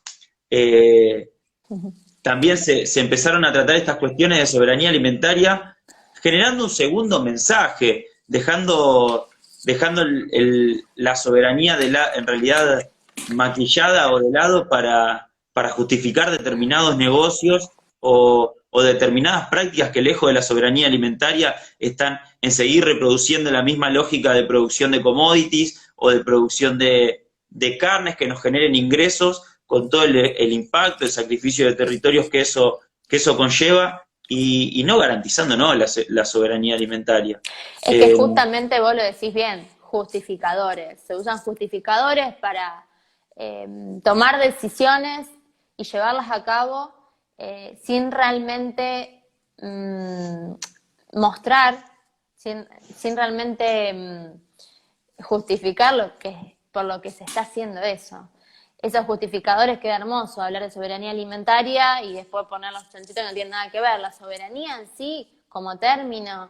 también se empezaron a tratar estas cuestiones de soberanía alimentaria, generando un segundo mensaje, dejando la soberanía en realidad maquillada o de lado para justificar determinados negocios o determinadas prácticas que lejos de la soberanía alimentaria están en seguir reproduciendo la misma lógica de producción de commodities o de producción de carnes que nos generen ingresos con todo el impacto, el sacrificio de territorios que eso conlleva y no garantizando, ¿no?, la soberanía alimentaria. Es que justamente vos lo decís bien, justificadores. Se usan justificadores para tomar decisiones y llevarlas a cabo sin realmente mostrar, sin realmente justificar por lo que se está haciendo eso. Esos justificadores, queda hermoso hablar de soberanía alimentaria y después poner los chanchitos que no tienen nada que ver. La soberanía en sí, como término,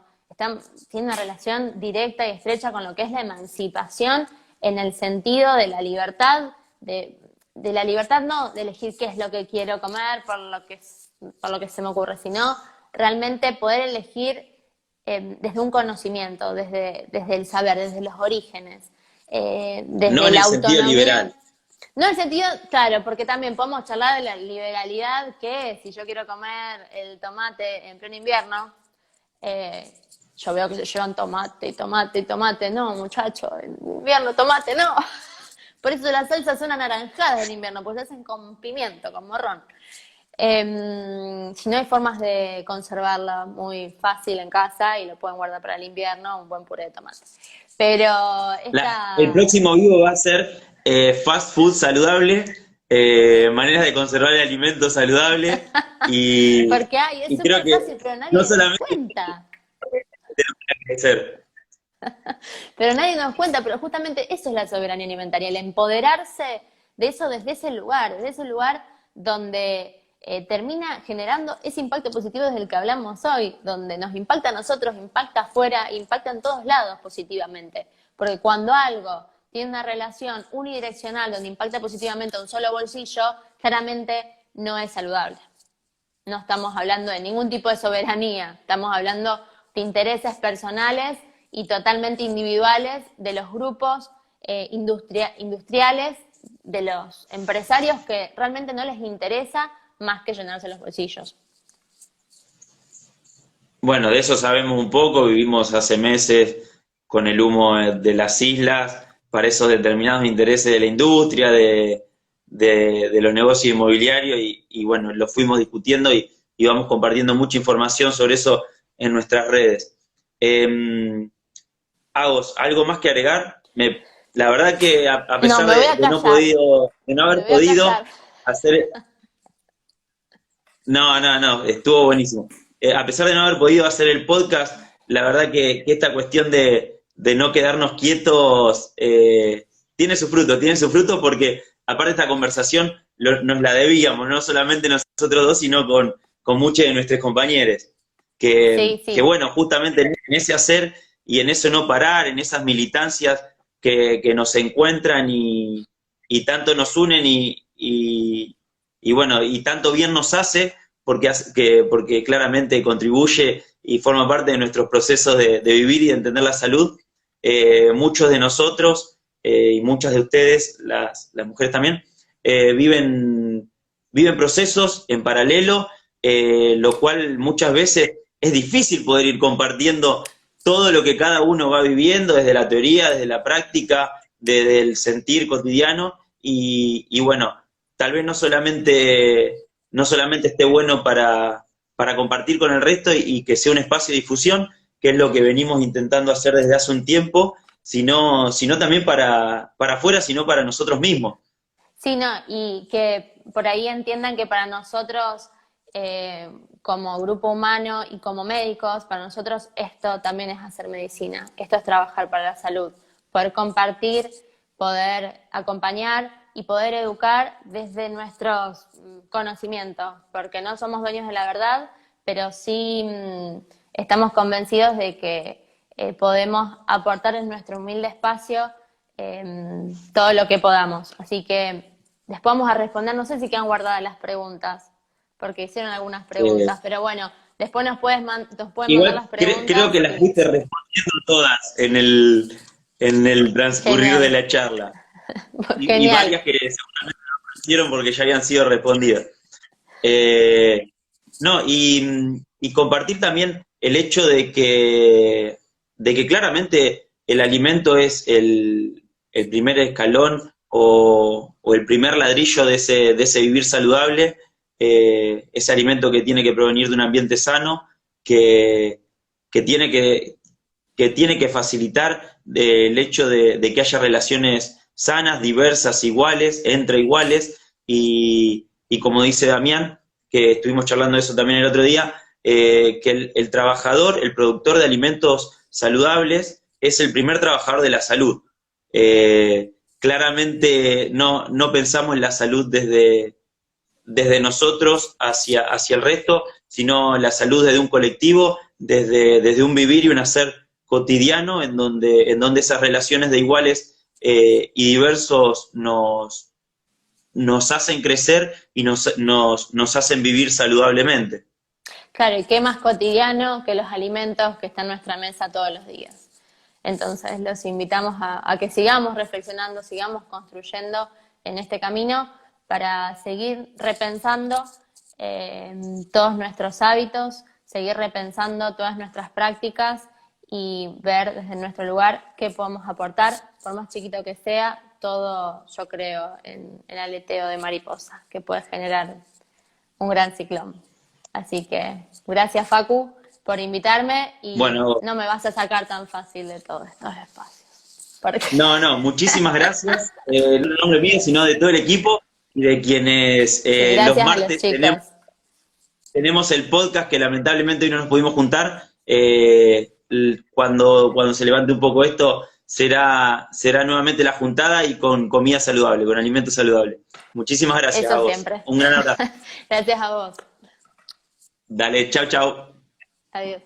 tiene una relación directa y estrecha con lo que es la emancipación en el sentido de la libertad, de la libertad no de elegir qué es lo que quiero comer por lo que se me ocurre, sino realmente poder elegir desde un conocimiento, desde el saber, desde los orígenes, desde no en la el autonomía. sentido liberal. No en el sentido, claro, porque también podemos charlar de la liberalidad, que si yo quiero comer el tomate en pleno invierno, yo veo que se llevan tomate, no, muchacho, en invierno tomate, no. Por eso las salsas son anaranjadas en invierno, pues se hacen con pimiento, con morrón. Si no, hay formas de conservarla muy fácil en casa y lo pueden guardar para el invierno, un buen puré de tomate. Pero el próximo vivo va a ser fast food saludable, maneras de conservar el alimento saludable. Porque es súper fácil, pero nadie no nos da solamente cuenta. tenemos que crecer. Pero nadie nos cuenta, pero justamente eso es la soberanía alimentaria, el empoderarse de eso desde ese lugar donde termina generando ese impacto positivo desde el que hablamos hoy, donde nos impacta a nosotros, impacta afuera, impacta en todos lados positivamente. Porque cuando algo tiene una relación unidireccional donde impacta positivamente a un solo bolsillo, claramente no es saludable. No estamos hablando de ningún tipo de soberanía, estamos hablando de intereses personales y totalmente individuales de los grupos industriales de los empresarios que realmente no les interesa más que llenarse los bolsillos. Bueno, de eso sabemos un poco, vivimos hace meses con el humo de las islas para esos determinados intereses de la industria, de los negocios inmobiliarios y bueno, lo fuimos discutiendo y vamos compartiendo mucha información sobre eso en nuestras redes. Agos, ¿algo más que agregar? La verdad que a pesar No, de no haber podido hacer... No, estuvo buenísimo. A pesar de no haber podido hacer el podcast, la verdad que esta cuestión de no quedarnos quietos tiene su fruto porque aparte esta conversación nos la debíamos, no solamente nosotros dos, sino con muchos de nuestros compañeros. Sí. Que bueno, justamente en ese hacer y en eso no parar, en esas militancias que nos encuentran y tanto nos unen y bueno, y tanto bien nos hace porque claramente contribuye y forma parte de nuestros procesos de vivir y de entender la salud. Muchos de nosotros y muchas de ustedes, las mujeres también, viven procesos en paralelo, lo cual muchas veces es difícil poder ir compartiendo todo lo que cada uno va viviendo, desde la teoría, desde la práctica, desde el sentir cotidiano, y bueno, tal vez no solamente esté bueno para compartir con el resto y que sea un espacio de difusión, que es lo que venimos intentando hacer desde hace un tiempo, sino también para afuera, sino para nosotros mismos. Sí, no, y que por ahí entiendan que para nosotros, como grupo humano y como médicos, para nosotros esto también es hacer medicina, esto es trabajar para la salud, poder compartir, poder acompañar y poder educar desde nuestros conocimientos, porque no somos dueños de la verdad, pero sí estamos convencidos de que podemos aportar en nuestro humilde espacio todo lo que podamos. Así que después vamos a responder, no sé si quedan guardadas las preguntas, porque hicieron algunas preguntas, pero bueno, después nos pueden mandar las preguntas. Creo que las fuiste respondiendo todas en el transcurrir Genial. de la charla. Y varias que seguramente no aparecieron porque ya habían sido respondidas. No, y compartir también el hecho de que claramente el alimento es el primer escalón o el primer ladrillo de ese vivir saludable, ese alimento que tiene que provenir de un ambiente sano, que tiene que facilitar el hecho de que haya relaciones sanas, diversas, iguales, entre iguales, y como dice Damián, que estuvimos charlando de eso también el otro día, que el trabajador, el productor de alimentos saludables, es el primer trabajador de la salud. Claramente no pensamos en la salud desde nosotros hacia el resto, sino la salud desde un colectivo, desde un vivir y un hacer cotidiano, en donde esas relaciones de iguales y diversos nos hacen crecer y nos hacen vivir saludablemente. Claro, y qué más cotidiano que los alimentos que están en nuestra mesa todos los días. Entonces los invitamos a que sigamos reflexionando, sigamos construyendo en este camino para seguir repensando todos nuestros hábitos, seguir repensando todas nuestras prácticas y ver desde nuestro lugar qué podemos aportar, por más chiquito que sea, todo yo creo en el aleteo de mariposa, que puede generar un gran ciclón. Así que gracias, Facu, por invitarme y bueno, no me vas a sacar tan fácil de todos estos espacios. Porque... No, muchísimas gracias, no en nombre mío, sino de todo el equipo y de quienes los martes tenemos el podcast, que lamentablemente hoy no nos pudimos juntar. Cuando se levante un poco esto, será nuevamente la juntada y con comida saludable, con alimento saludable. Muchísimas gracias. Eso a vos. Siempre. Un gran abrazo. Gracias a vos. Dale, chau. Adiós.